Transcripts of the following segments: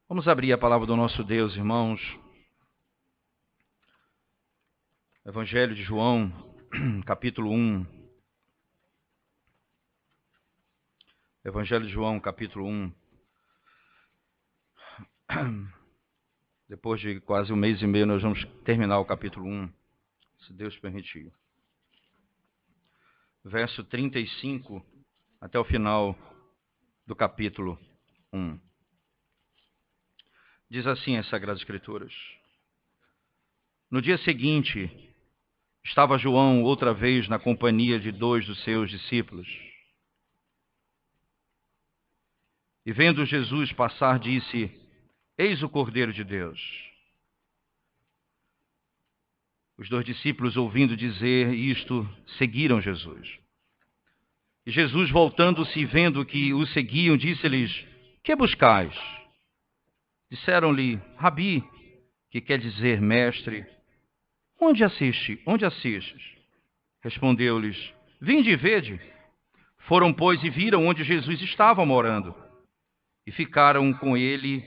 Vamos abrir a palavra do nosso Deus, irmãos. Evangelho de João, capítulo 1. Evangelho de João, capítulo 1. Depois de quase um mês e meio, nós vamos terminar o capítulo 1, se Deus permitir. Verso 35 até o final do capítulo 1. Diz assim as Sagradas Escrituras. No dia seguinte, estava João outra vez na companhia de 2 dos seus discípulos. E vendo Jesus passar, disse: Eis o Cordeiro de Deus. Os 2 discípulos, ouvindo dizer isto, seguiram Jesus. E Jesus, voltando-se e vendo que o seguiam, disse-lhes: Que buscais? Disseram-lhe: Rabi, que quer dizer mestre, onde assistes? Respondeu-lhes: Vinde e vede. Foram, pois, e viram onde Jesus estava morando, e ficaram com ele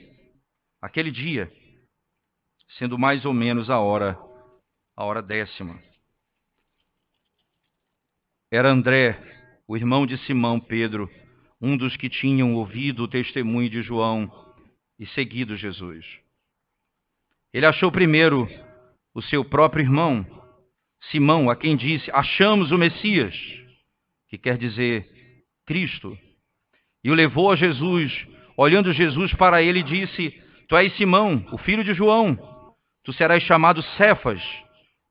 aquele dia, sendo mais ou menos a hora 10ª. Era André, o irmão de Simão Pedro, um dos que tinham ouvido o testemunho de João e seguido Jesus. Ele achou primeiro o seu próprio irmão, Simão, a quem disse: Achamos o Messias, que quer dizer Cristo, e o levou a Jesus. Olhando Jesus para ele, disse: Tu és Simão, o filho de João, tu serás chamado Cefas,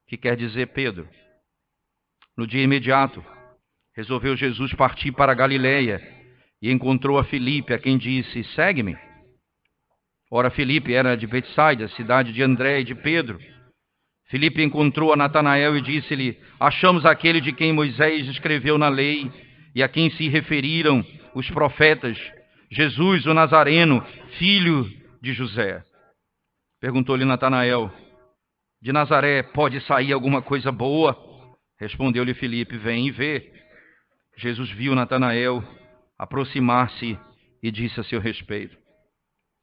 que quer dizer Pedro. No dia imediato, resolveu Jesus partir para a Galileia e encontrou a Filipe, a quem disse: Segue-me. Ora, Filipe era de Betsaida, cidade de André e de Pedro. Filipe encontrou a Natanael e disse-lhe: Achamos aquele de quem Moisés escreveu na lei e a quem se referiram os profetas, Jesus, o Nazareno, filho de José. Perguntou-lhe Natanael: De Nazaré pode sair alguma coisa boa? Respondeu-lhe Filipe: Vem e vê. Jesus viu Natanael aproximar-se e disse a seu respeito: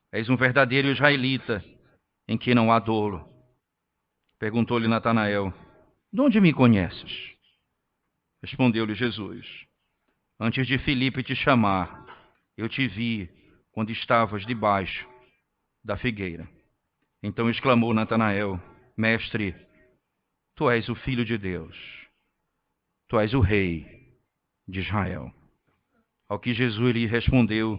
És um verdadeiro israelita, em que não há dolo. Perguntou-lhe Natanael: De onde me conheces? Respondeu-lhe Jesus: Antes de Filipe te chamar, eu te vi quando estavas debaixo da figueira. Então exclamou Natanael: Mestre, tu és o Filho de Deus, tu és o Rei de Israel. Ao que Jesus lhe respondeu: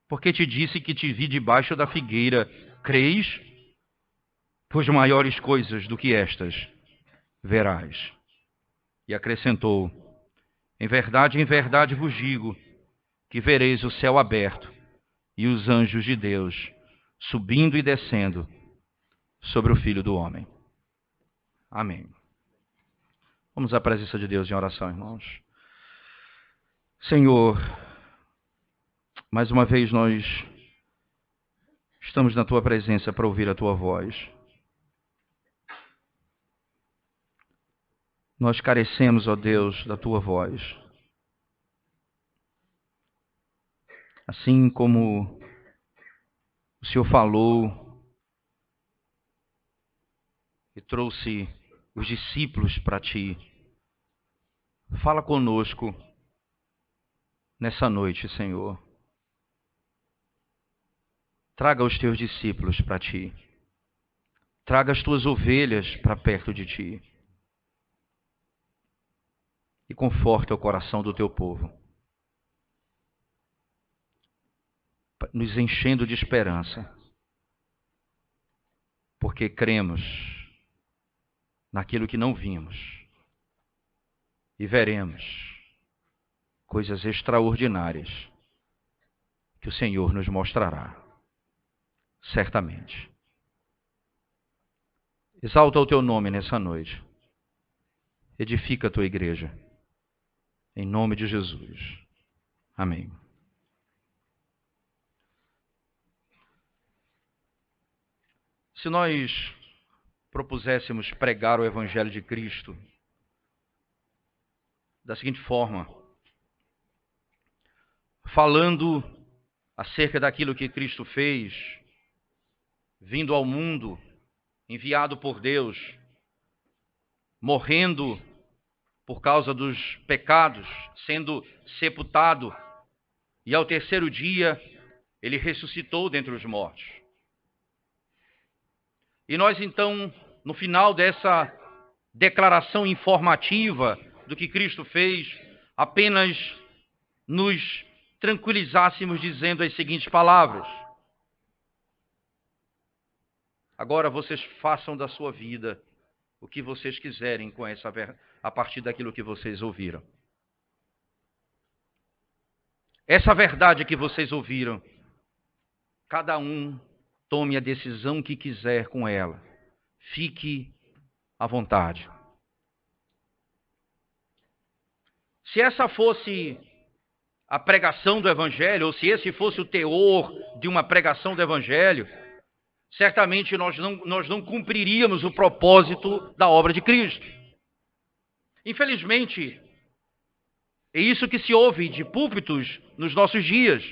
Porque te disse que te vi debaixo da figueira, creis? Pois maiores coisas do que estas verás. E acrescentou: em verdade vos digo, que vereis o céu aberto e os anjos de Deus subindo e descendo sobre o Filho do Homem. Amém. Vamos à presença de Deus em oração, irmãos. Senhor, mais uma vez nós estamos na Tua presença para ouvir a Tua voz. Nós carecemos, ó Deus, da Tua voz. Assim como o Senhor falou e trouxe os discípulos para Ti, fala conosco nessa noite, Senhor. Traga os Teus discípulos para Ti. Traga as Tuas ovelhas para perto de Ti. E conforta o coração do Teu povo, nos enchendo de esperança, porque cremos naquilo que não vimos e veremos coisas extraordinárias que o Senhor nos mostrará, certamente. Exalta o Teu nome nessa noite. Edifica a Tua igreja. Em nome de Jesus. Amém. Se nós propuséssemos pregar o Evangelho de Cristo da seguinte forma, falando acerca daquilo que Cristo fez vindo ao mundo, enviado por Deus, morrendo por causa dos pecados, sendo sepultado, e ao terceiro dia ele ressuscitou dentre os mortos. E nós então, no final dessa declaração informativa do que Cristo fez, apenas nos tranquilizássemos dizendo as seguintes palavras: agora vocês façam da sua vida o que vocês quiserem com a partir daquilo que vocês ouviram. Essa verdade que vocês ouviram, cada um tome a decisão que quiser com ela. Fique à vontade. Se essa fosse a pregação do Evangelho, ou se esse fosse o teor de uma pregação do Evangelho, certamente nós não cumpriríamos o propósito da obra de Cristo. Infelizmente, é isso que se ouve de púlpitos nos nossos dias.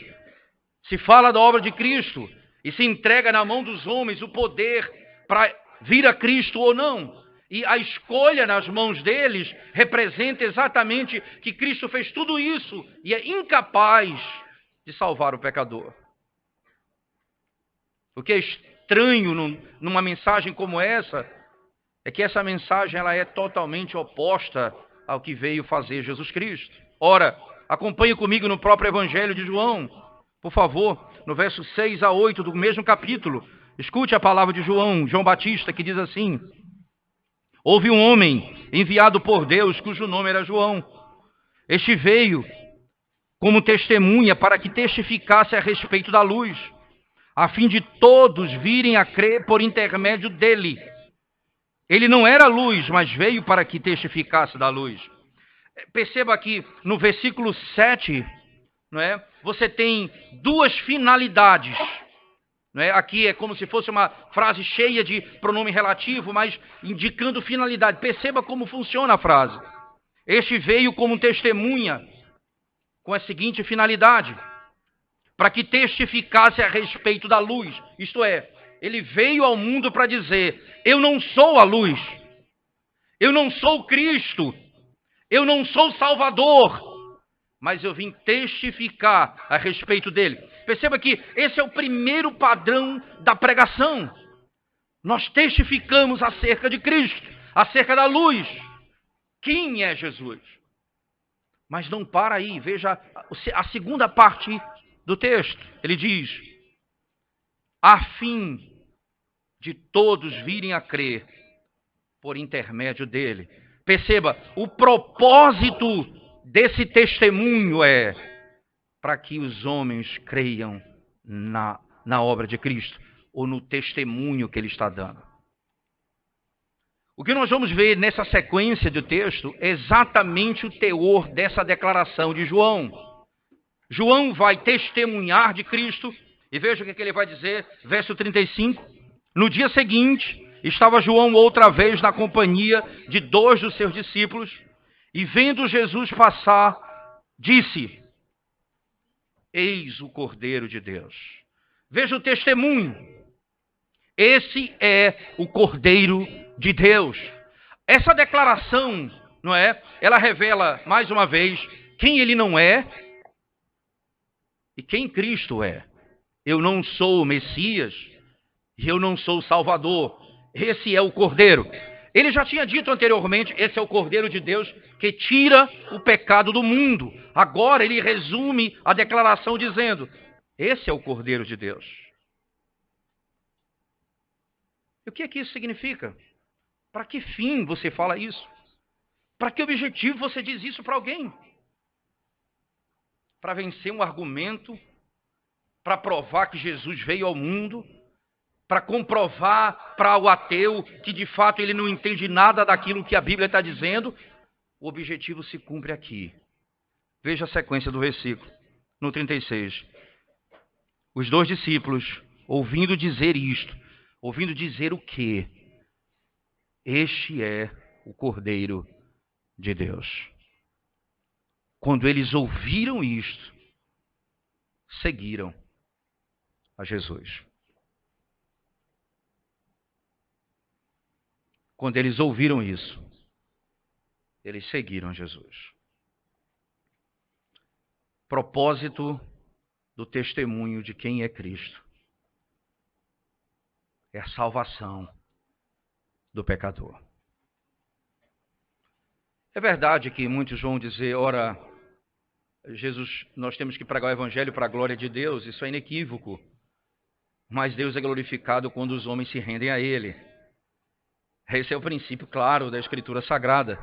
Se fala da obra de Cristo e se entrega na mão dos homens o poder para vir a Cristo ou não. E a escolha nas mãos deles representa exatamente que Cristo fez tudo isso e é incapaz de salvar o pecador. O que é estranho numa mensagem como essa é que essa mensagem ela é totalmente oposta ao que veio fazer Jesus Cristo. Ora, acompanhe comigo no próprio Evangelho de João, por favor, no verso 6 a 8 do mesmo capítulo. Escute a palavra de João Batista, que diz assim: houve um homem enviado por Deus, cujo nome era João. Este veio como testemunha para que testificasse a respeito da luz, a fim de todos virem a crer por intermédio dele. Ele não era luz, mas veio para que testificasse da luz. Perceba aqui no versículo 7, não é? Você tem duas finalidades. Não é? Aqui é como se fosse uma frase cheia de pronome relativo, mas indicando finalidade. Perceba como funciona a frase. Este veio como testemunha, com a seguinte finalidade: para que testificasse a respeito da luz. Isto é, ele veio ao mundo para dizer: eu não sou a luz, eu não sou Cristo, eu não sou Salvador, mas eu vim testificar a respeito dele. Perceba que esse é o primeiro padrão da pregação. Nós testificamos acerca de Cristo, acerca da luz. Quem é Jesus? Mas não para aí, veja a segunda parte do texto. Ele diz: a fim de todos virem a crer por intermédio dele. Perceba, o propósito desse testemunho é para que os homens creiam na obra de Cristo, ou no testemunho que ele está dando. O que nós vamos ver nessa sequência do texto é exatamente o teor dessa declaração de João. João vai testemunhar de Cristo, e veja o que ele vai dizer, verso 35. No dia seguinte, estava João outra vez na companhia de 2 dos seus discípulos, e vendo Jesus passar, disse: eis o Cordeiro de Deus. Veja o testemunho. Esse é o Cordeiro de Deus. Essa declaração, não é? Ela revela, mais uma vez, quem ele não é e quem Cristo é. Eu não sou o Messias e eu não sou o Salvador. Esse é o Cordeiro. Ele já tinha dito anteriormente, esse é o Cordeiro de Deus que tira o pecado do mundo. Agora ele resume a declaração dizendo: esse é o Cordeiro de Deus. E o que é que isso significa? Para que fim você fala isso? Para que objetivo você diz isso para alguém? Para vencer um argumento? Para provar que Jesus veio ao mundo? Para comprovar para o ateu que de fato ele não entende nada daquilo que a Bíblia está dizendo? O objetivo se cumpre aqui. Veja a sequência do versículo, no 36. Os 2 discípulos, ouvindo dizer isto, ouvindo dizer o quê? Este é o Cordeiro de Deus. Quando eles ouviram isto, seguiram a Jesus. Quando eles ouviram isso, eles seguiram Jesus. Propósito do testemunho de quem é Cristo é a salvação do pecador. É verdade que muitos vão dizer, ora, Jesus, nós temos que pregar o evangelho para a glória de Deus, isso é inequívoco. Mas Deus é glorificado quando os homens se rendem a Ele. Esse é o princípio claro da Escritura Sagrada.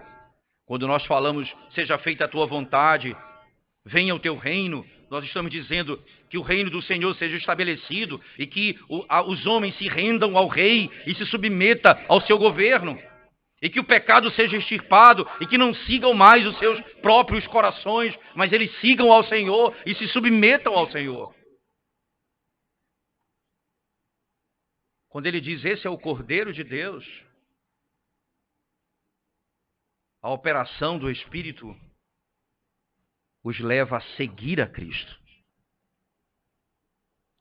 Quando nós falamos, seja feita a tua vontade, venha o teu reino, nós estamos dizendo que o reino do Senhor seja estabelecido e que os homens se rendam ao rei e se submeta ao seu governo. E que o pecado seja extirpado e que não sigam mais os seus próprios corações, mas eles sigam ao Senhor e se submetam ao Senhor. Quando ele diz, esse é o Cordeiro de Deus, a operação do Espírito os leva a seguir a Cristo.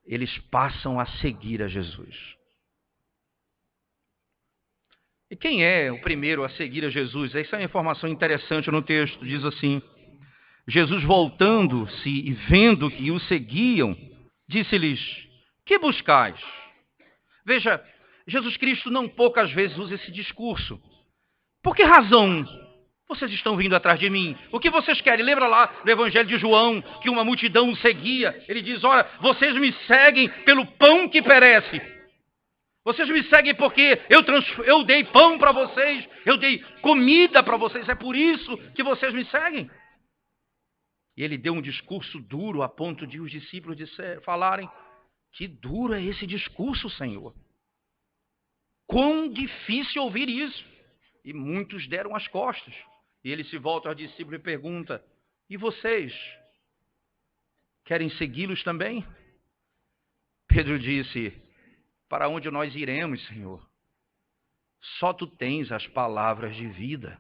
Eles passam a seguir a Jesus. E quem é o primeiro a seguir a Jesus? Essa é uma informação interessante no texto. Diz assim, Jesus voltando-se e vendo que o seguiam, disse-lhes, que buscais? Veja, Jesus Cristo não poucas vezes usa esse discurso. Por que razão vocês estão vindo atrás de mim? O que vocês querem? Lembra lá no Evangelho de João, que uma multidão o seguia? Ele diz, olha, vocês me seguem pelo pão que perece. Vocês me seguem porque eu dei pão para vocês, eu dei comida para vocês, é por isso que vocês me seguem. E ele deu um discurso duro a ponto de os discípulos falarem, que duro é esse discurso, Senhor. Quão difícil ouvir isso. E muitos deram as costas. E ele se volta aos discípulos e pergunta, e vocês? Querem segui-los também? Pedro disse, para onde nós iremos, Senhor? Só tu tens as palavras de vida.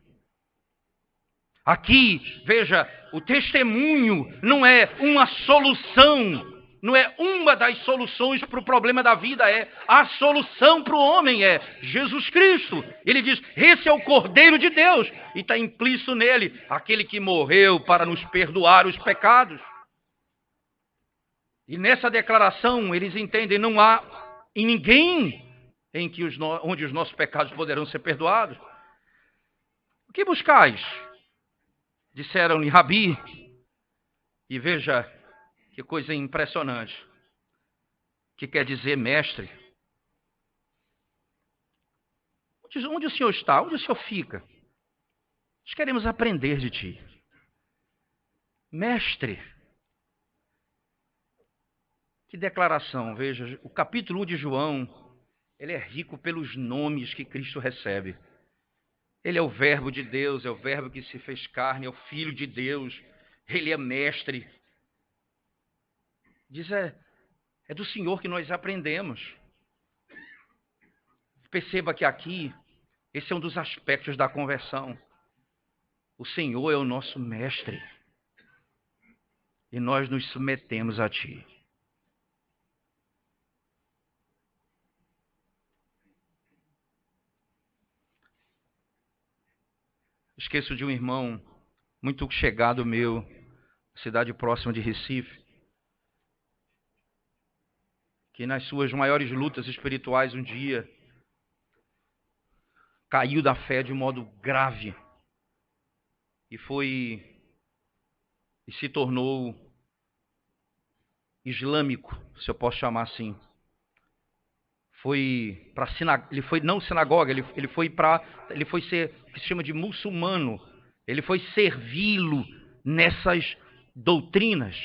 Aqui, veja, o testemunho não é uma solução, não é uma das soluções para o problema da vida, é a solução para o homem, é Jesus Cristo. Ele diz, esse é o Cordeiro de Deus, e está implícito nele, aquele que morreu para nos perdoar os pecados. E nessa declaração, eles entendem, não há em ninguém onde os nossos pecados poderão ser perdoados. O que buscais? Disseram-lhe, Rabi, e veja que coisa impressionante, que quer dizer mestre. Onde o Senhor está? Onde o Senhor fica? Nós queremos aprender de ti. Mestre. Que declaração, veja, o capítulo 1 de João, ele é rico pelos nomes que Cristo recebe. Ele é o verbo de Deus, é o verbo que se fez carne, é o Filho de Deus, ele é mestre. Diz, é do Senhor que nós aprendemos. Perceba que aqui, esse é um dos aspectos da conversão. O Senhor é o nosso mestre. E nós nos submetemos a ti. Esqueço de um irmão muito chegado meu, cidade próxima de Recife, que nas suas maiores lutas espirituais um dia caiu da fé de um modo grave e se tornou islâmico, se eu posso chamar assim. Ele foi não sinagoga, ele foi ser o que se chama de muçulmano. Ele foi servi-lo nessas doutrinas.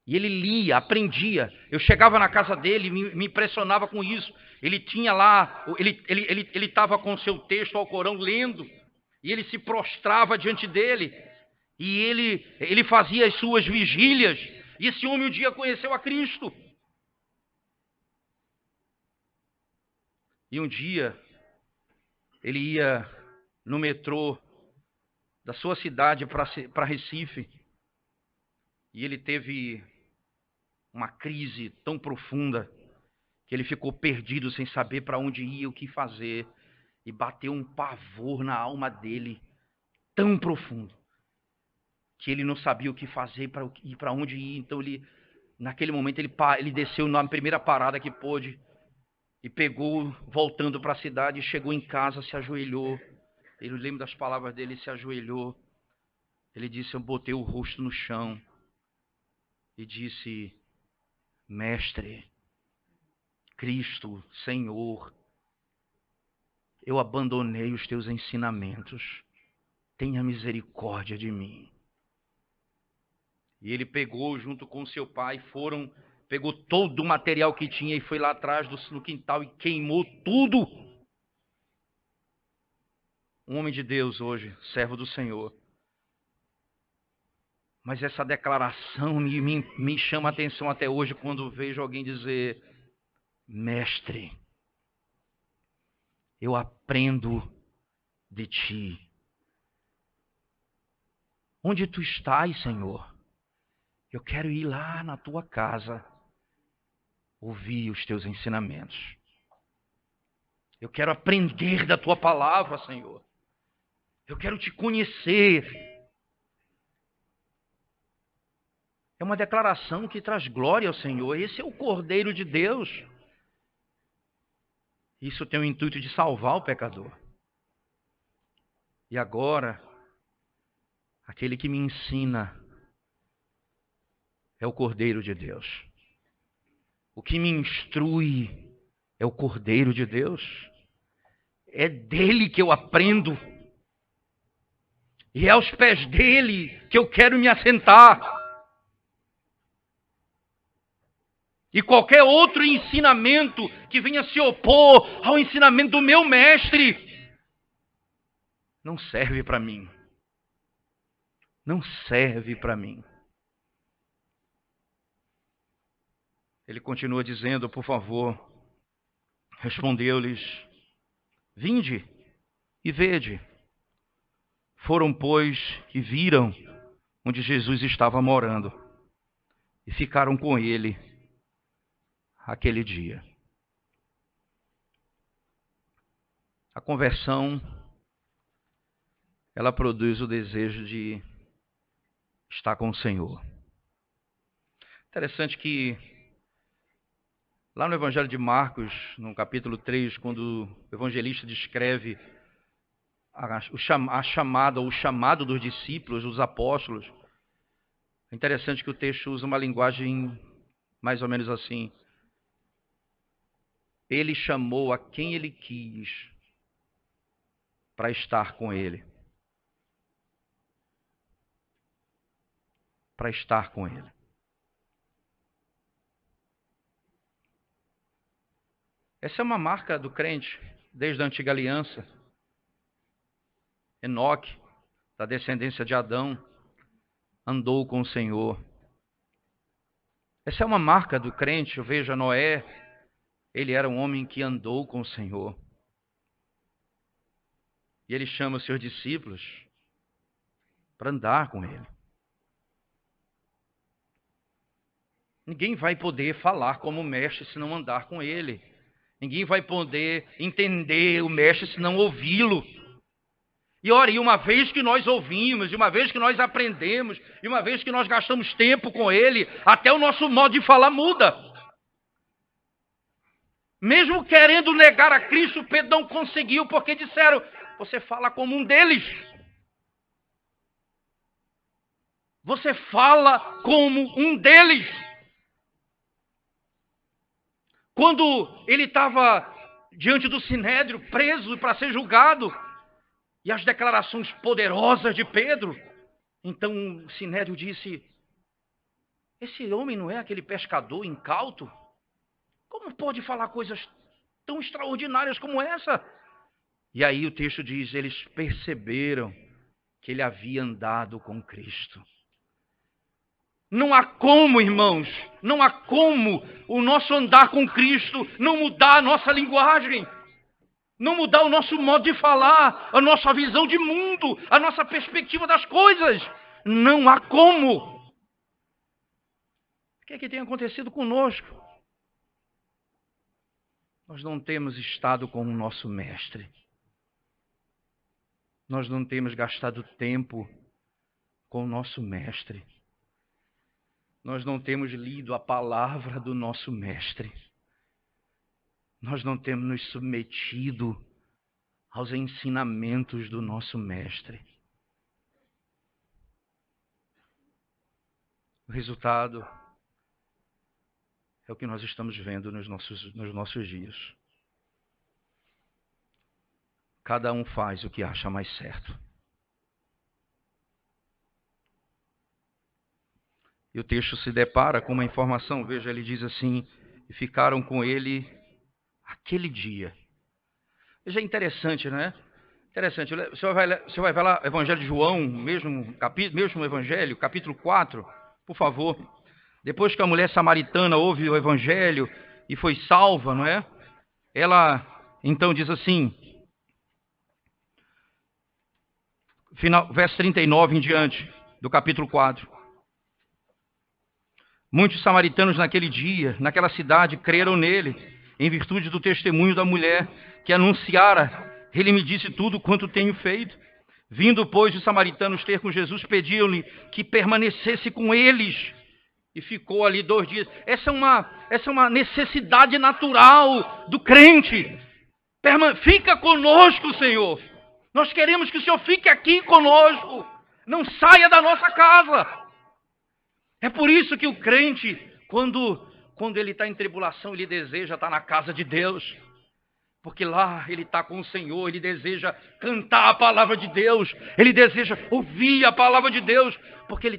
E ele lia, aprendia. Eu chegava na casa dele, me impressionava com isso. Ele tinha lá, ele estava com o seu texto ao Corão lendo, e ele se prostrava diante dele, e ele fazia as suas vigílias. E esse homem um dia conheceu a Cristo. E um dia, ele ia no metrô da sua cidade para Recife, e ele teve uma crise tão profunda que ele ficou perdido sem saber para onde ia, o que fazer. E bateu um pavor na alma dele tão profundo que ele não sabia o que fazer e para onde ir. Então naquele momento ele desceu na primeira parada que pôde e pegou, voltando para a cidade, chegou em casa, se ajoelhou. Eu lembro das palavras dele, se ajoelhou. Ele disse: eu botei o rosto no chão e disse: Mestre, Cristo, Senhor, eu abandonei os teus ensinamentos. Tenha misericórdia de mim. E ele pegou, junto com seu pai, pegou todo o material que tinha e foi lá atrás no quintal e queimou tudo. Um homem de Deus hoje, servo do Senhor. Mas essa declaração me chama a atenção até hoje quando vejo alguém dizer: Mestre, eu aprendo de ti. Onde tu estás, Senhor? Eu quero ir lá na tua casa, ouvir os teus ensinamentos. Eu quero aprender da tua palavra, Senhor. Eu quero te conhecer. É uma declaração que traz glória ao Senhor. Esse é o Cordeiro de Deus. Isso tem o intuito de salvar o pecador. E agora, aquele que me ensina é o Cordeiro de Deus. O que me instrui é o Cordeiro de Deus. É dele que eu aprendo. E é aos pés dele que eu quero me assentar. E qualquer outro ensinamento que venha se opor ao ensinamento do meu mestre não serve para mim. Não serve para mim. Ele continua dizendo: por favor, respondeu-lhes: vinde e vede. Foram, pois, e viram onde Jesus estava morando e ficaram com ele aquele dia. A conversão, ela produz o desejo de estar com o Senhor. Interessante que lá no Evangelho de Marcos, no capítulo 3, quando o evangelista descreve a chamada, ou o chamado dos discípulos, dos apóstolos, é interessante que o texto usa uma linguagem mais ou menos assim. Ele chamou a quem ele quis para estar com ele. Para estar com ele. Essa é uma marca do crente desde a antiga aliança. Enoque, da descendência de Adão, andou com o Senhor. Essa é uma marca do crente. Eu vejo Noé, ele era um homem que andou com o Senhor. E ele chama os seus discípulos para andar com ele. Ninguém vai poder falar como o mestre se não andar com ele. Ninguém vai poder entender o mestre se não ouvi-lo. E ora, e uma vez que nós ouvimos, e uma vez que nós aprendemos, e uma vez que nós gastamos tempo com ele, até o nosso modo de falar muda. Mesmo querendo negar a Cristo, Pedro não conseguiu, porque disseram: você fala como um deles. Você fala como um deles. Quando ele estava diante do Sinédrio, preso para ser julgado, e as declarações poderosas de Pedro, então o Sinédrio disse: esse homem não é aquele pescador incauto? Como pode falar coisas tão extraordinárias como essa? E aí o texto diz: eles perceberam que ele havia andado com Cristo. Não há como, irmãos, não há como o nosso andar com Cristo não mudar a nossa linguagem, não mudar o nosso modo de falar, a nossa visão de mundo, a nossa perspectiva das coisas. Não há como. O que é que tem acontecido conosco? Nós não temos estado com o nosso mestre. nós não temos gastado tempo com o nosso Mestre. Nós não temos lido a palavra do nosso Mestre. Nós não temos nos submetido aos ensinamentos do nosso Mestre. O resultado é o que nós estamos vendo nos nossos dias. Cada um faz o que acha mais certo. E o texto se depara com uma informação. Veja, ele diz assim: e ficaram com ele aquele dia. Veja, é interessante, né? Interessante. Você vai ver lá, Evangelho de João, mesmo Evangelho, capítulo 4, por favor. Depois que a mulher samaritana ouve o Evangelho e foi salva, não é? Ela, então, diz assim, verso 39 em diante, do capítulo 4. Muitos samaritanos naquele dia, naquela cidade, creram nele, em virtude do testemunho da mulher que anunciara. Ele me disse tudo quanto tenho feito. Vindo, pois, os samaritanos ter com Jesus, pediam-lhe que permanecesse com eles. E ficou ali 2 dias. Essa é uma necessidade natural do crente. Fica conosco, Senhor. Nós queremos que o Senhor fique aqui conosco. Não saia da nossa casa. É por isso que o crente, quando ele está em tribulação, ele deseja estar na casa de Deus. Porque lá ele está com o Senhor, ele deseja cantar a palavra de Deus. Ele deseja ouvir a palavra de Deus. Porque ele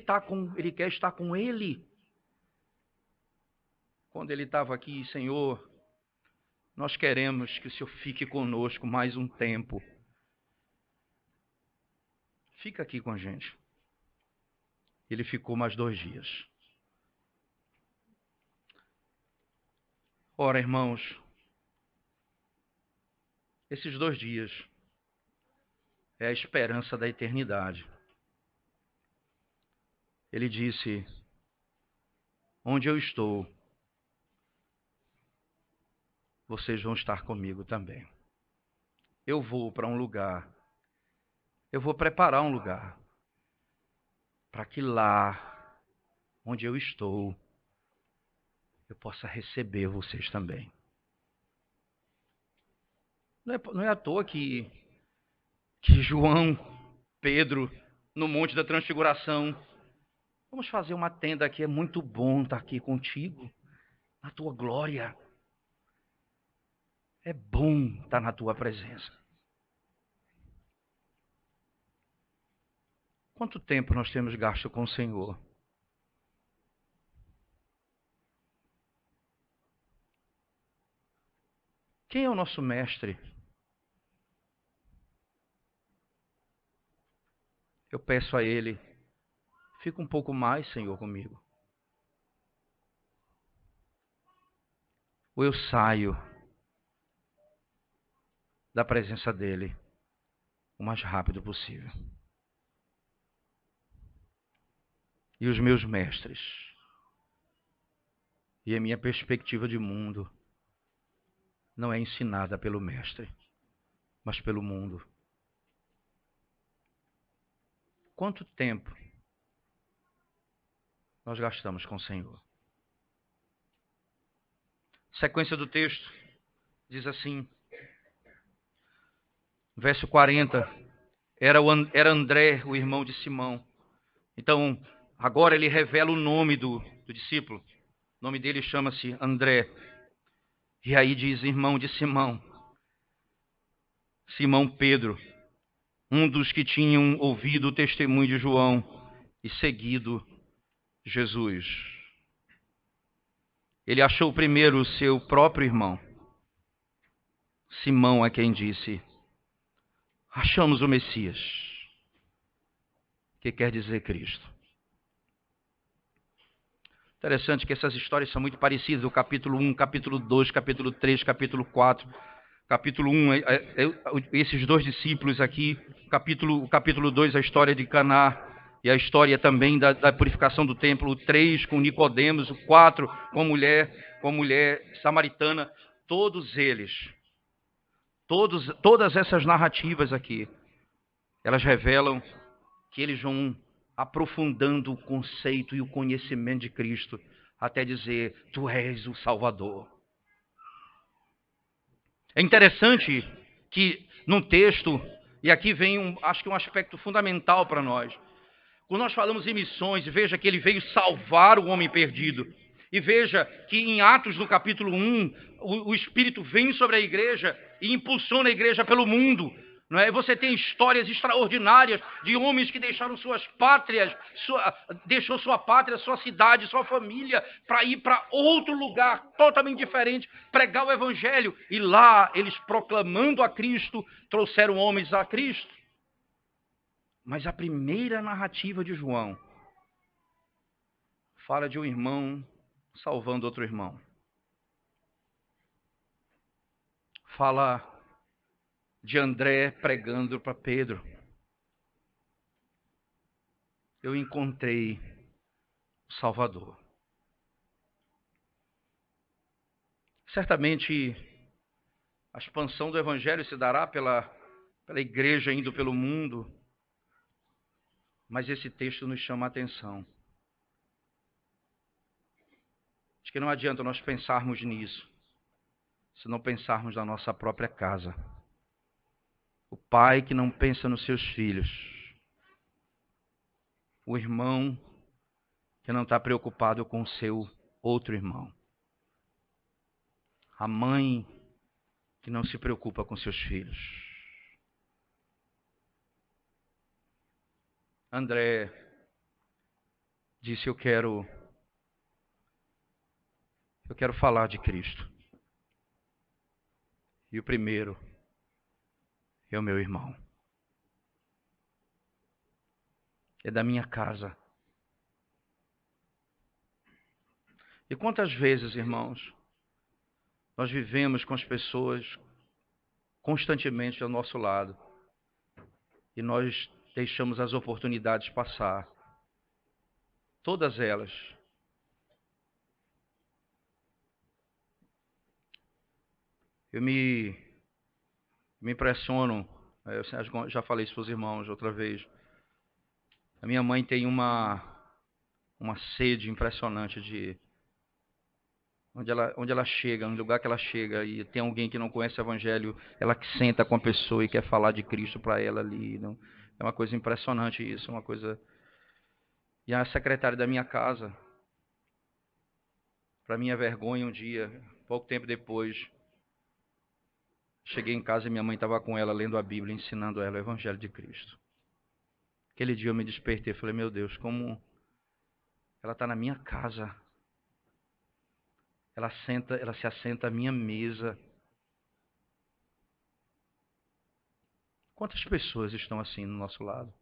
quer estar com Ele. Quando ele estava aqui, Senhor, nós queremos que o Senhor fique conosco mais um tempo. Fica aqui com a gente. Ele ficou mais 2 dias. Ora, irmãos, esses 2 dias é a esperança da eternidade. Ele disse: onde eu estou, vocês vão estar comigo também. Eu vou para um lugar, eu vou preparar um lugar, para que lá, onde eu estou, eu possa receber vocês também. Não é à toa que João, Pedro, no Monte da Transfiguração, vamos fazer uma tenda aqui, é muito bom estar aqui contigo, na tua glória. É bom estar na tua presença. Quanto tempo nós temos gasto com o Senhor? Quem é o nosso mestre? Eu peço a Ele, fica um pouco mais, Senhor, comigo. Ou eu saio da presença dEle o mais rápido possível. E os meus mestres, e a minha perspectiva de mundo, não é ensinada pelo mestre, mas pelo mundo. Quanto tempo nós gastamos com o Senhor? Sequência do texto diz assim, verso 40, era André, o irmão de Simão. Então, agora ele revela o nome do discípulo. O nome dele chama-se André. E aí diz, irmão de Simão. Simão Pedro, um dos que tinham ouvido o testemunho de João e seguido Jesus. Ele achou primeiro o seu próprio irmão. Simão é quem disse, achamos o Messias, que quer dizer Cristo. Interessante que essas histórias são muito parecidas, o capítulo 1, capítulo 2, capítulo 3, capítulo 4. Capítulo 1, esses 2 discípulos aqui. O capítulo 2, a história de Caná. E a história também da purificação do templo. O 3 com Nicodemos. O 4 com a mulher samaritana. Todos eles. Todas essas narrativas aqui elas revelam que eles vão aprofundando o conceito e o conhecimento de Cristo, até dizer, tu és o Salvador. É interessante que num texto, e aqui vem acho que um aspecto fundamental para nós, quando nós falamos em missões, veja que ele veio salvar o homem perdido. E veja que em Atos, no capítulo 1, o Espírito vem sobre a igreja e impulsiona a igreja pelo mundo. Não é? Você tem histórias extraordinárias de homens que deixaram suas pátrias, deixou sua pátria, sua cidade, sua família, para ir para outro lugar totalmente diferente, pregar o evangelho. E lá, eles proclamando a Cristo, trouxeram homens a Cristo. Mas a primeira narrativa de João fala de um irmão salvando outro irmão. Fala de André pregando para Pedro. Eu encontrei o Salvador. Certamente a expansão do evangelho se dará pela igreja indo pelo mundo, mas esse texto nos chama a atenção. Acho que não adianta nós pensarmos nisso, se não pensarmos na nossa própria casa. O pai que não pensa nos seus filhos. O irmão que não está preocupado com o seu outro irmão. A mãe que não se preocupa com seus filhos. André disse, eu quero falar de Cristo. E o primeiro é o meu irmão. É da minha casa. E quantas vezes, irmãos, nós vivemos com as pessoas constantemente ao nosso lado e nós deixamos as oportunidades passar. Todas elas. Eu me impressiono, eu já falei isso para os irmãos outra vez. A minha mãe tem uma sede impressionante de onde ela chega, no lugar que ela chega e tem alguém que não conhece o evangelho, ela que senta com a pessoa e quer falar de Cristo para ela ali. Não? É uma coisa impressionante isso, uma coisa. E a secretária da minha casa, para minha vergonha, um dia, pouco tempo depois, cheguei em casa e minha mãe estava com ela lendo a Bíblia, ensinando ela o evangelho de Cristo. Aquele dia eu me despertei e falei, meu Deus, como ela está na minha casa. Ela se assenta à minha mesa. Quantas pessoas estão assim no nosso lado?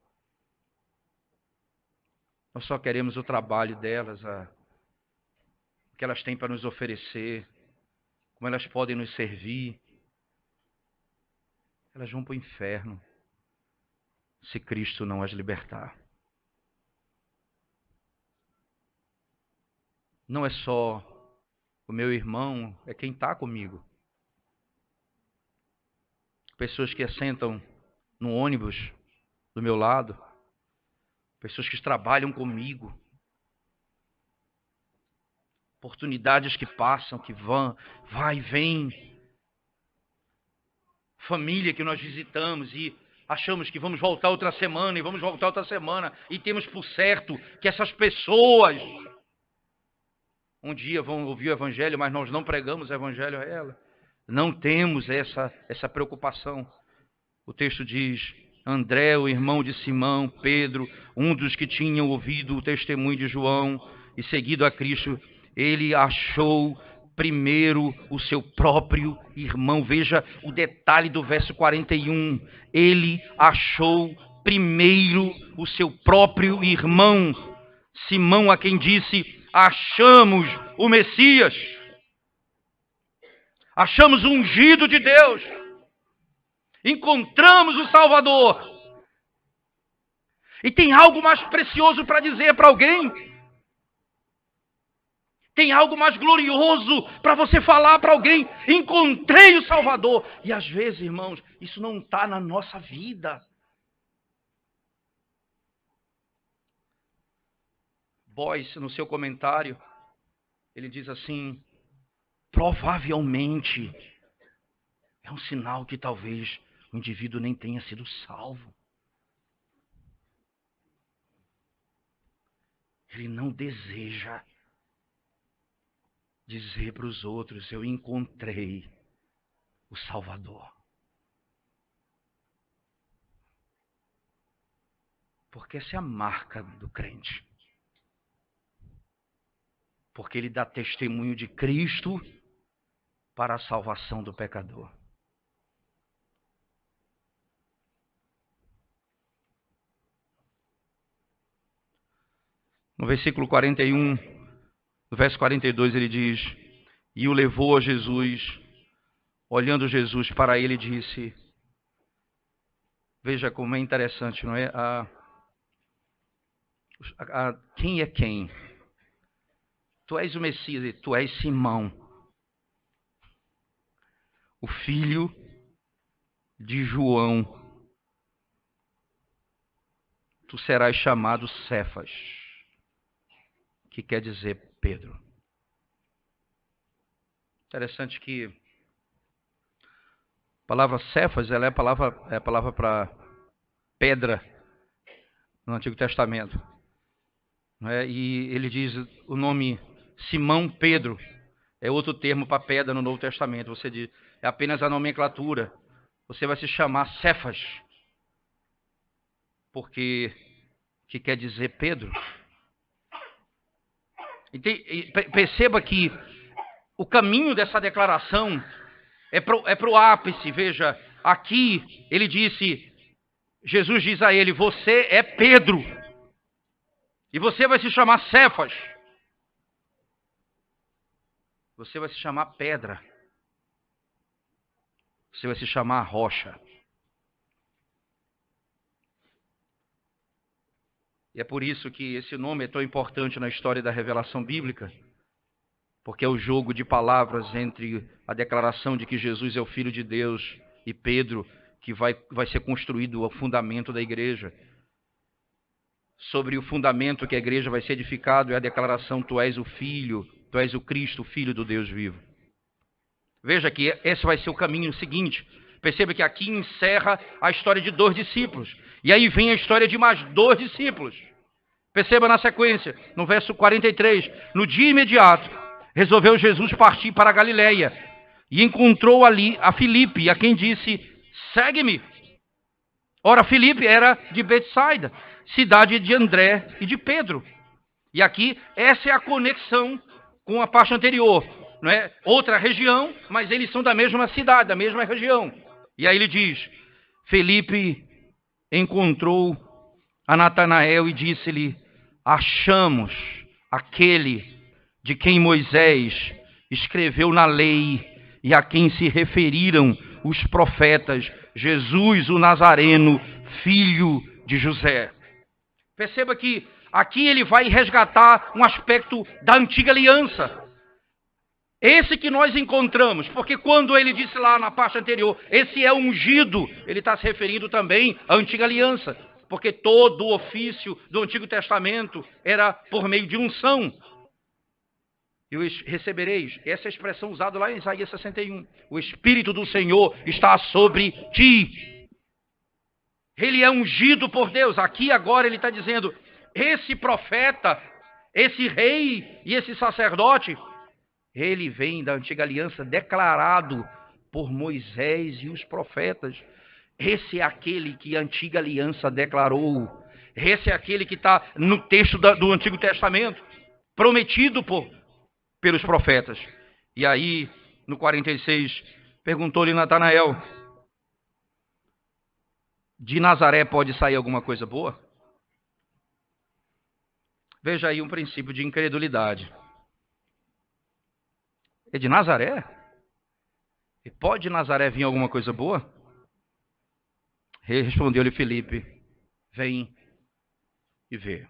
Nós só queremos o trabalho delas, o que elas têm para nos oferecer, como elas podem nos servir. Elas vão para o inferno se Cristo não as libertar. Não é só o meu irmão, é quem está comigo. Pessoas que assentam no ônibus do meu lado. Pessoas que trabalham comigo. Oportunidades que passam, que vão, vai e vem. Família que nós visitamos e achamos que vamos voltar outra semana e vamos voltar outra semana. E temos por certo que essas pessoas um dia vão ouvir o evangelho, mas nós não pregamos o evangelho a ela. Não temos essa preocupação. O texto diz, André, o irmão de Simão, Pedro, um dos que tinham ouvido o testemunho de João e seguido a Cristo, ele achou primeiro o seu próprio irmão. Veja o detalhe do verso 41. Ele achou primeiro o seu próprio irmão. Simão, a quem disse, achamos o Messias. Achamos o ungido de Deus. Encontramos o Salvador. E tem algo mais precioso para dizer para alguém? Tem algo mais glorioso para você falar para alguém? Encontrei o Salvador. E às vezes, irmãos, isso não está na nossa vida. Boyce, no seu comentário, ele diz assim: provavelmente é um sinal que talvez o indivíduo nem tenha sido salvo. Ele não deseja dizer para os outros: eu encontrei o Salvador. Porque essa é a marca do crente. Porque ele dá testemunho de Cristo para a salvação do pecador. No versículo 41, no verso 42, ele diz: e o levou a Jesus. Olhando Jesus para ele, disse... Veja como é interessante, não é? Quem é quem? Tu és o Messias, tu és Simão, o filho de João. Tu serás chamado Cefas, que quer dizer Pedro. Interessante que a palavra Cefas, ela é a palavra para pedra no Antigo Testamento. Não é? E ele diz o nome Simão Pedro, é outro termo para pedra no Novo Testamento. Você diz, é apenas a nomenclatura. Você vai se chamar Cefas, porque que quer dizer Pedro. Perceba que o caminho dessa declaração é para o ápice. Veja, aqui ele disse, Jesus diz a ele: você é Pedro, e você vai se chamar Cefas. Você vai se chamar pedra. Você vai se chamar rocha. E é por isso que esse nome é tão importante na história da revelação bíblica, porque é o jogo de palavras entre a declaração de que Jesus é o Filho de Deus e Pedro, que vai ser construído o fundamento da igreja. Sobre o fundamento que a igreja vai ser edificado é a declaração: tu és o Filho, tu és o Cristo, o Filho do Deus vivo. Veja que esse vai ser o caminho seguinte. Perceba que aqui encerra a história de 2 discípulos. E aí vem a história de mais 2 discípulos. Perceba na sequência, no verso 43. No dia imediato, resolveu Jesus partir para a Galileia. E encontrou ali a Filipe, a quem disse: segue-me. Ora, Filipe era de Betsaida, cidade de André e de Pedro. E aqui, essa é a conexão com a parte anterior. Não é? Outra região, mas eles são da mesma cidade, da mesma região. E aí ele diz: Filipe encontrou a Natanael e disse-lhe: achamos aquele de quem Moisés escreveu na lei e a quem se referiram os profetas, Jesus o Nazareno, filho de José. Perceba que aqui ele vai resgatar um aspecto da antiga aliança. Esse que nós encontramos, porque quando ele disse lá na parte anterior, esse é ungido, ele está se referindo também à antiga aliança, porque todo o ofício do Antigo Testamento era por meio de unção. E recebereis, essa expressão usada lá em Isaías 61, o Espírito do Senhor está sobre ti. Ele é ungido por Deus. Aqui agora ele está dizendo, esse profeta, esse rei e esse sacerdote, ele vem da antiga aliança declarado por Moisés e os profetas. Esse é aquele que a antiga aliança declarou. Esse é aquele que está no texto do Antigo Testamento, prometido pelos profetas. E aí, no 46, perguntou-lhe Natanael: de Nazaré pode sair alguma coisa boa? Veja aí um princípio de incredulidade. É de Nazaré? E pode de Nazaré vir alguma coisa boa? Respondeu-lhe Filipe: vem e vê.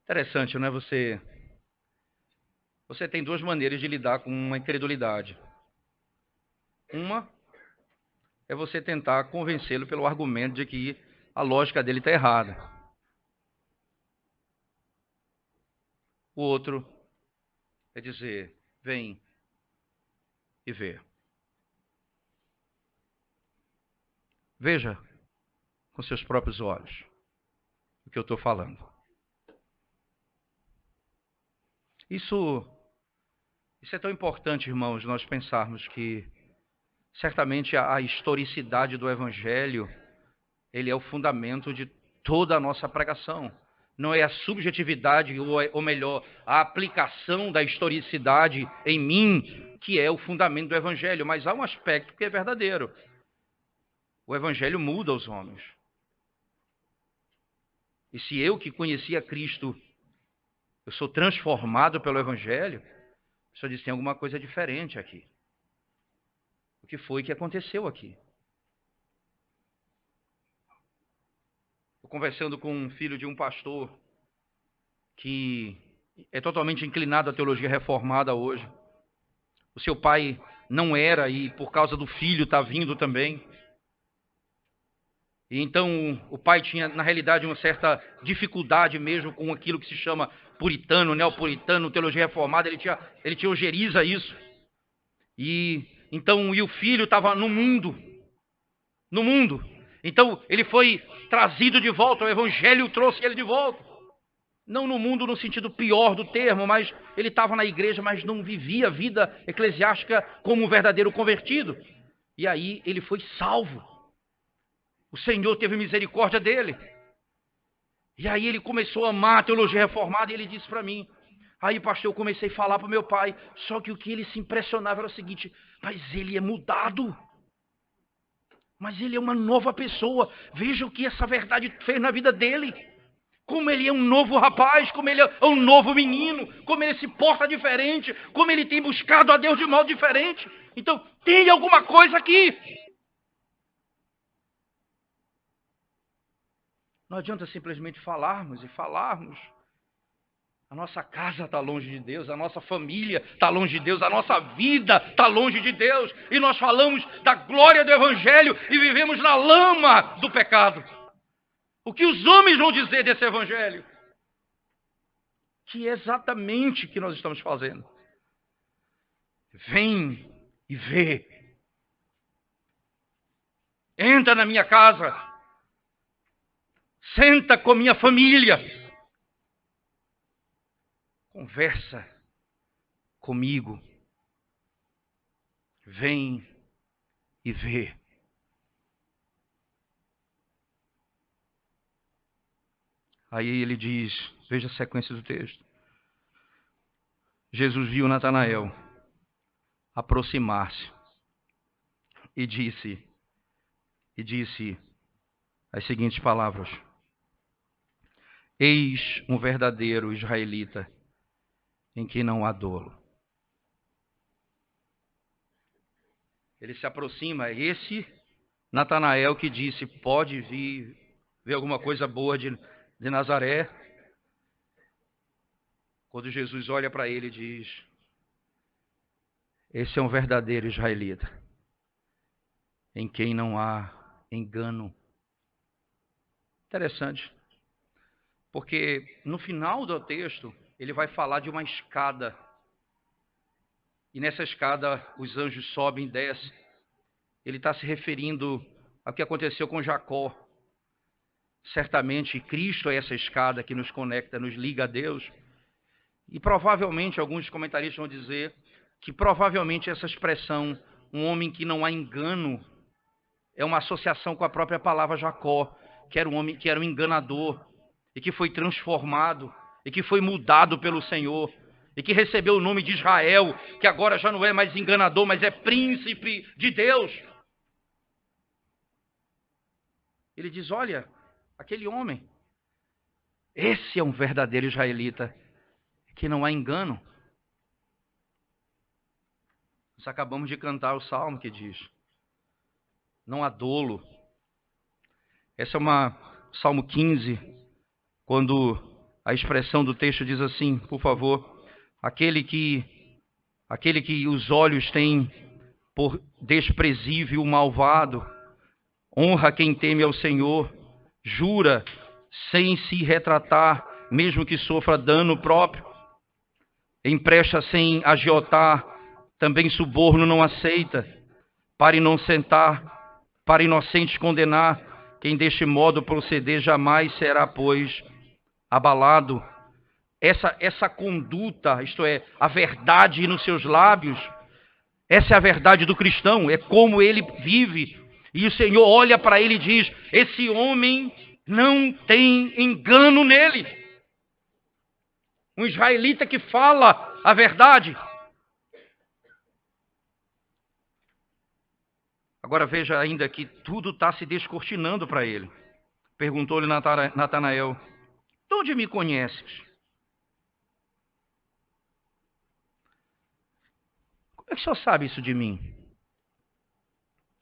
Interessante, não é? Você tem 2 maneiras de lidar com uma incredulidade. Uma é você tentar convencê-lo pelo argumento de que a lógica dele está errada. O outro é dizer: vem e vê. Veja com seus próprios olhos o que eu estou falando. Isso é tão importante, irmãos, nós pensarmos que certamente a historicidade do Evangelho, ele é o fundamento de toda a nossa pregação. Não é a subjetividade, ou melhor, a aplicação da historicidade em mim que é o fundamento do Evangelho, mas há um aspecto que é verdadeiro. O Evangelho muda os homens. E se eu que conhecia Cristo, eu sou transformado pelo Evangelho, a pessoa diz: tem alguma coisa diferente aqui. O que foi que aconteceu aqui? Estou conversando com um filho de um pastor que é totalmente inclinado à teologia reformada hoje. O seu pai não era, e por causa do filho está vindo também. E então o pai tinha, na realidade, uma certa dificuldade mesmo com aquilo que se chama puritano, neopuritano, teologia reformada. Ele tinha ojeriza isso. E o filho estava no mundo. Então ele foi trazido de volta, o Evangelho trouxe ele de volta. Não no mundo no sentido pior do termo, mas ele estava na igreja, mas não vivia a vida eclesiástica como um verdadeiro convertido. E aí ele foi salvo. O Senhor teve misericórdia dele. E aí ele começou a amar a teologia reformada e ele disse para mim: aí, pastor, eu comecei a falar para o meu pai, só que o que ele se impressionava era o seguinte: mas ele é mudado. Mas ele é uma nova pessoa. Veja o que essa verdade fez na vida dele. Como ele é um novo rapaz, como ele é um novo menino, como ele se porta diferente, como ele tem buscado a Deus de modo diferente. Então, tem alguma coisa aqui. Não adianta simplesmente falarmos. A nossa casa está longe de Deus, a nossa família está longe de Deus, a nossa vida está longe de Deus. E nós falamos da glória do Evangelho e vivemos na lama do pecado. O que os homens vão dizer desse Evangelho? Que é exatamente o que nós estamos fazendo. Vem e vê. Entra na minha casa. Senta com minha família. Conversa comigo. Vem e vê. Aí ele diz, veja a sequência do texto. Jesus viu Natanael aproximar-se e disse as seguintes palavras: eis um verdadeiro israelita em quem não há dolo. Ele se aproxima, esse Natanael que disse: pode vir ver alguma coisa boa de Nazaré. Quando Jesus olha para ele e diz: esse é um verdadeiro israelita, em quem não há engano. Interessante, porque no final do texto, ele vai falar de uma escada. E nessa escada, os anjos sobem e descem. Ele está se referindo ao que aconteceu com Jacó. Certamente, Cristo é essa escada que nos conecta, nos liga a Deus. E provavelmente, alguns comentaristas vão dizer que provavelmente essa expressão, um homem que não há engano, é uma associação com a própria palavra Jacó, que era um homem que era um enganador, e que foi transformado, e que foi mudado pelo Senhor, e que recebeu o nome de Israel, que agora já não é mais enganador, mas é príncipe de Deus. Ele diz: olha, aquele homem, esse é um verdadeiro israelita, que não há engano. Nós acabamos de cantar o salmo que diz: não há dolo. Essa é Salmo 15, quando a expressão do texto diz assim, por favor: aquele que os olhos têm por desprezível o malvado, honra quem teme ao Senhor, jura sem se retratar, mesmo que sofra dano próprio. empresta sem agiotar, também suborno não aceita, para inocentar, para inocentes condenar, quem deste modo proceder jamais será, pois, abalado. Essa conduta, isto é, a verdade nos seus lábios, essa é a verdade do cristão, é como ele vive. E o Senhor olha para ele e diz: esse homem não tem engano nele. Um israelita que fala a verdade. Agora veja ainda que tudo está se descortinando para ele. Perguntou-lhe Natanael: de onde me conheces? Como é que o senhor sabe isso de mim?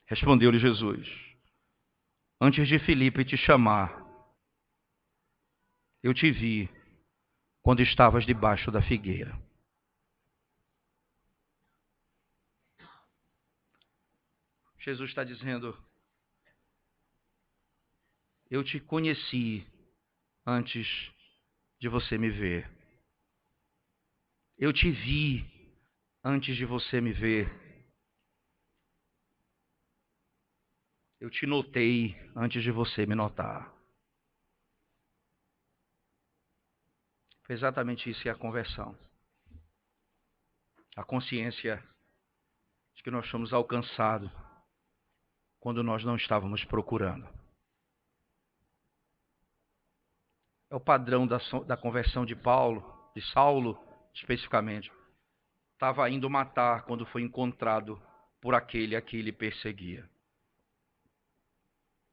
Respondeu-lhe Jesus: antes de Filipe te chamar, eu te vi quando estavas debaixo da figueira. Jesus está dizendo: eu te conheci antes de você me ver. Eu te vi antes de você me ver. Eu te notei antes de você me notar. Foi exatamente isso que é a conversão. A consciência de que nós fomos alcançados quando nós não estávamos procurando. É o padrão da conversão de Saulo, especificamente. Estava indo matar quando foi encontrado por aquele a que ele perseguia.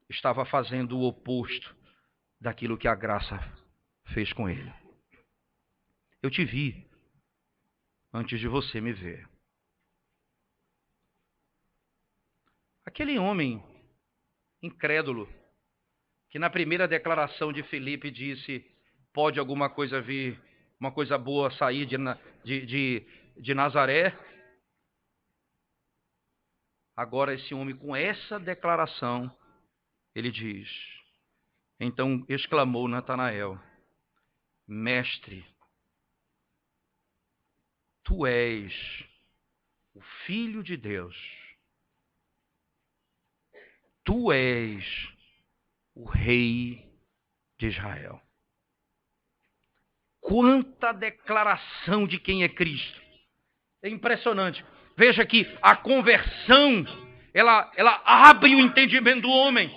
Estava fazendo o oposto daquilo que a graça fez com ele. Eu te vi antes de você me ver. Aquele homem incrédulo, que na primeira declaração de Filipe disse: pode alguma coisa vir, uma coisa boa sair de Nazaré? Agora esse homem, com essa declaração, ele diz: então exclamou Natanael: mestre, tu és o Filho de Deus. Tu és o Rei de Israel. Quanta declaração de quem é Cristo. É impressionante. Veja que a conversão, ela abre o entendimento do homem.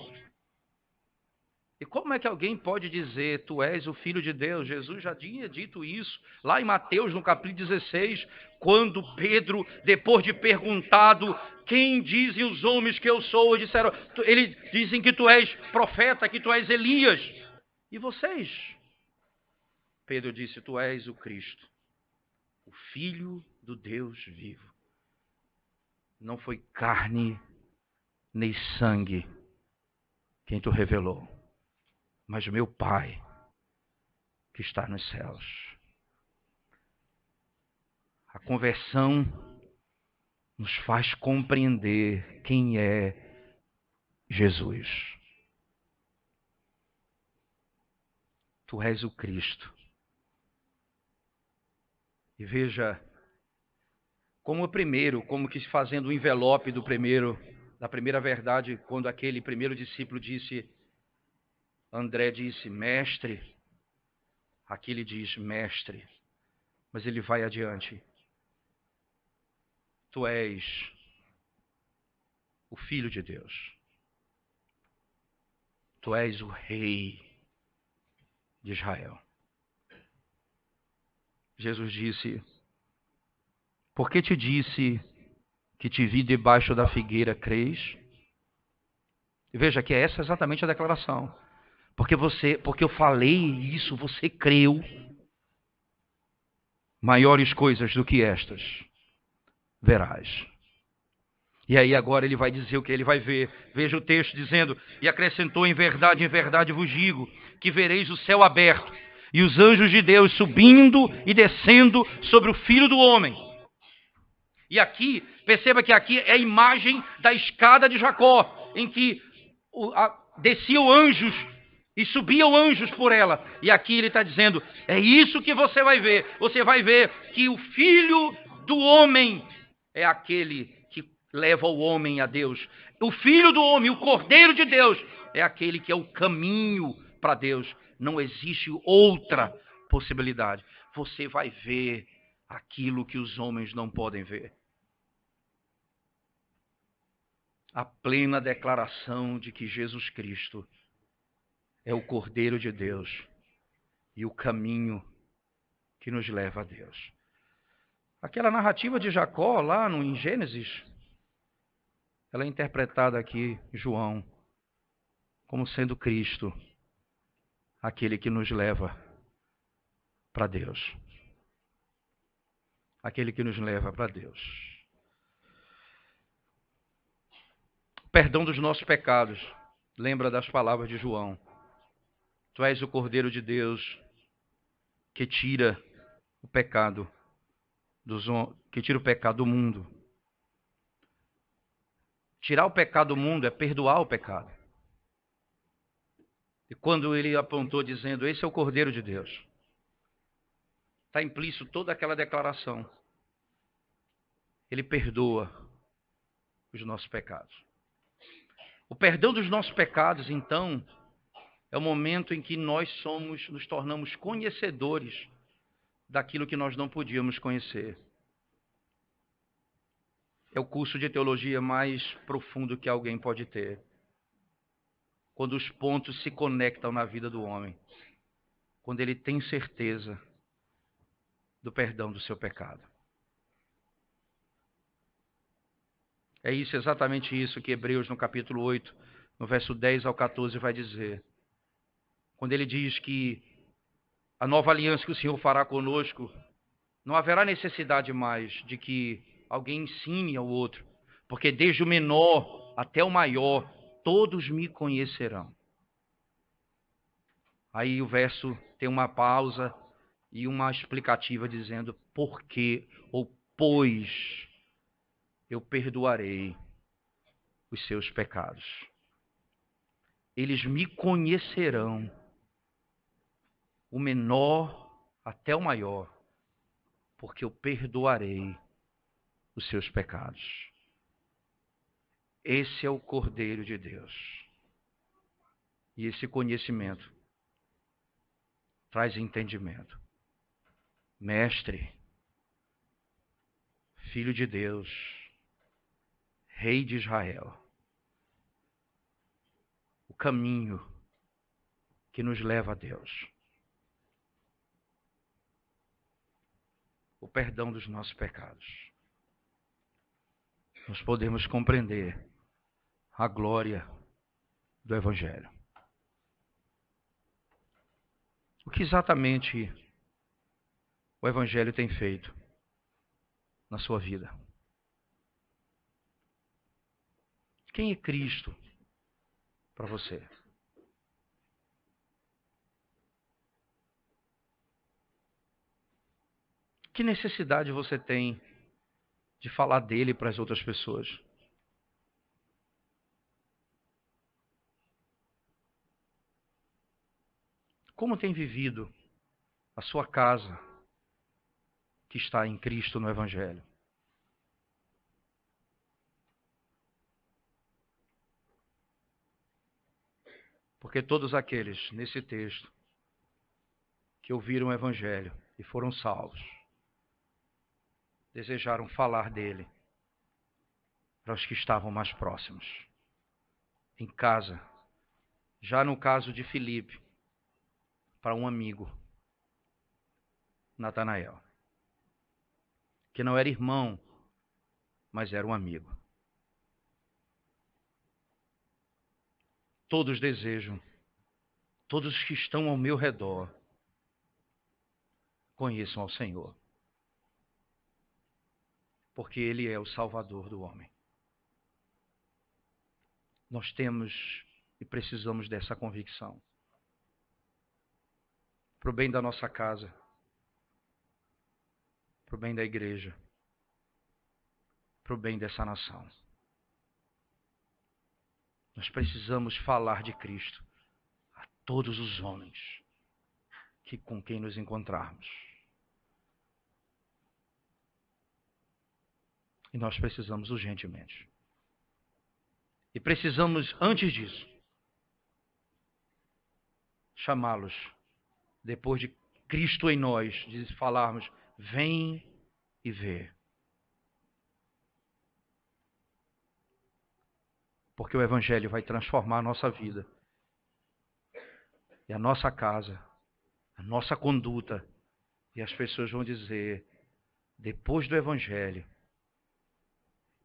E como é que alguém pode dizer: tu és o Filho de Deus? Jesus já tinha dito isso lá em Mateus, no capítulo 16, quando Pedro, depois de perguntado: quem dizem os homens que eu sou? Eles dizem que tu és profeta, que tu és Elias. E vocês? Pedro disse: tu és o Cristo, o Filho do Deus vivo. Não foi carne nem sangue quem tu revelou, mas meu Pai que está nos céus. A conversão nos faz compreender quem é Jesus. Tu és o Cristo. E veja como como que fazendo o envelope da primeira verdade, quando aquele primeiro discípulo disse, André disse, mestre, aqui ele diz mestre, mas ele vai adiante. Tu és o Filho de Deus. Tu és o Rei de Israel. Jesus disse, por que te disse que te vi debaixo da figueira, crês? E veja que essa é exatamente a declaração. Porque eu falei isso, você creu. Maiores coisas do que estas verás. E aí agora ele vai dizer o que ele vai ver. Veja o texto dizendo, e acrescentou, em verdade vos digo, que vereis o céu aberto, e os anjos de Deus subindo e descendo sobre o Filho do Homem. E aqui, perceba que aqui é a imagem da escada de Jacó, em que desciam anjos E subiam anjos por ela. E aqui ele está dizendo, é isso que você vai ver. Você vai ver que o Filho do Homem é aquele que leva o homem a Deus. O Filho do Homem, o Cordeiro de Deus, é aquele que é o caminho para Deus. Não existe outra possibilidade. Você vai ver aquilo que os homens não podem ver. A plena declaração de que Jesus Cristo é o Cordeiro de Deus e o caminho que nos leva a Deus. Aquela narrativa de Jacó lá em Gênesis, ela é interpretada aqui em João como sendo Cristo, aquele que nos leva para Deus. Aquele que nos leva para Deus. Perdão dos nossos pecados. Lembra das palavras de João. Tu és o Cordeiro de Deus que tira o pecado do mundo. Tirar o pecado do mundo é perdoar o pecado. E quando ele apontou dizendo, esse é o Cordeiro de Deus, está implícito toda aquela declaração. Ele perdoa os nossos pecados. O perdão dos nossos pecados, então, é o momento em que nós nos tornamos conhecedores daquilo que nós não podíamos conhecer. É o curso de teologia mais profundo que alguém pode ter. Quando os pontos se conectam na vida do homem. Quando ele tem certeza do perdão do seu pecado. É isso, exatamente isso que Hebreus, no capítulo 8, no verso 10 ao 14, vai dizer. Quando ele diz que a nova aliança que o Senhor fará conosco, não haverá necessidade mais de que alguém ensine ao outro, porque desde o menor até o maior, todos me conhecerão. Aí o verso tem uma pausa e uma explicativa dizendo, porque ou pois eu perdoarei os seus pecados. Eles me conhecerão, o menor até o maior, porque eu perdoarei os seus pecados. Esse é o Cordeiro de Deus. E esse conhecimento traz entendimento. Mestre, Filho de Deus, Rei de Israel, o caminho que nos leva a Deus. O perdão dos nossos pecados. Nós podemos compreender a glória do Evangelho. O que exatamente o Evangelho tem feito na sua vida? Quem é Cristo para você? Que necessidade você tem de falar dele para as outras pessoas? Como tem vivido a sua casa que está em Cristo no Evangelho? Porque todos aqueles, nesse texto, que ouviram o Evangelho e foram salvos, desejaram falar dele para os que estavam mais próximos. Em casa, já no caso de Filipe, para um amigo, Natanael, que não era irmão, mas era um amigo. Todos desejam, todos que estão ao meu redor, conheçam ao Senhor. Porque Ele é o Salvador do homem. Nós temos e precisamos dessa convicção. Para o bem da nossa casa, para o bem da igreja, para o bem dessa nação. Nós precisamos falar de Cristo a todos os homens com quem nos encontrarmos. E nós precisamos urgentemente. E precisamos, antes disso, chamá-los, depois de Cristo em nós, de falarmos, vem e vê. Porque o Evangelho vai transformar a nossa vida, e a nossa casa, a nossa conduta, e as pessoas vão dizer, depois do Evangelho,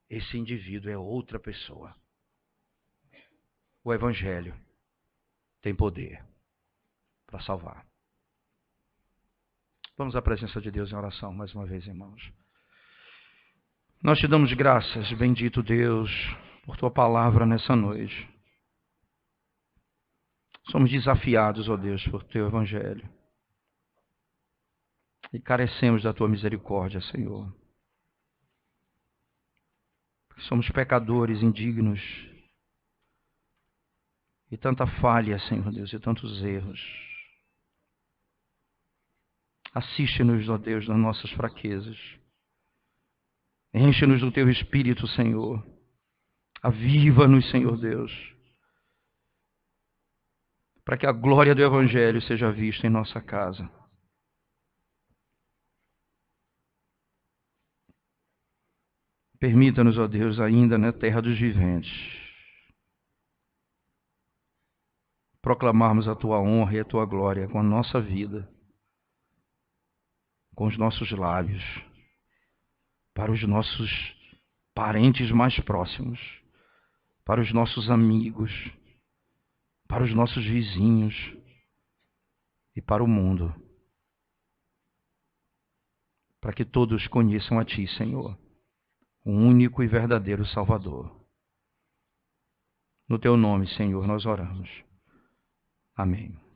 esse indivíduo é outra pessoa. O Evangelho tem poder para salvar. Vamos à presença de Deus em oração mais uma vez, irmãos. Nós te damos graças, bendito Deus, por tua palavra nessa noite. Somos desafiados, ó Deus, por teu Evangelho. E carecemos da tua misericórdia, Senhor. Porque somos pecadores indignos. E tanta falha, Senhor Deus, e tantos erros. Assiste-nos, ó Deus, nas nossas fraquezas. Enche-nos do teu Espírito, Senhor. Aviva-nos, Senhor Deus. Para que a glória do Evangelho seja vista em nossa casa. Permita-nos, ó Deus, ainda na terra dos viventes, proclamarmos a tua honra e a tua glória com a nossa vida, com os nossos lábios, para os nossos parentes mais próximos, para os nossos amigos, para os nossos vizinhos e para o mundo. Para que todos conheçam a ti, Senhor, o único e verdadeiro Salvador. No teu nome, Senhor, nós oramos. Amém.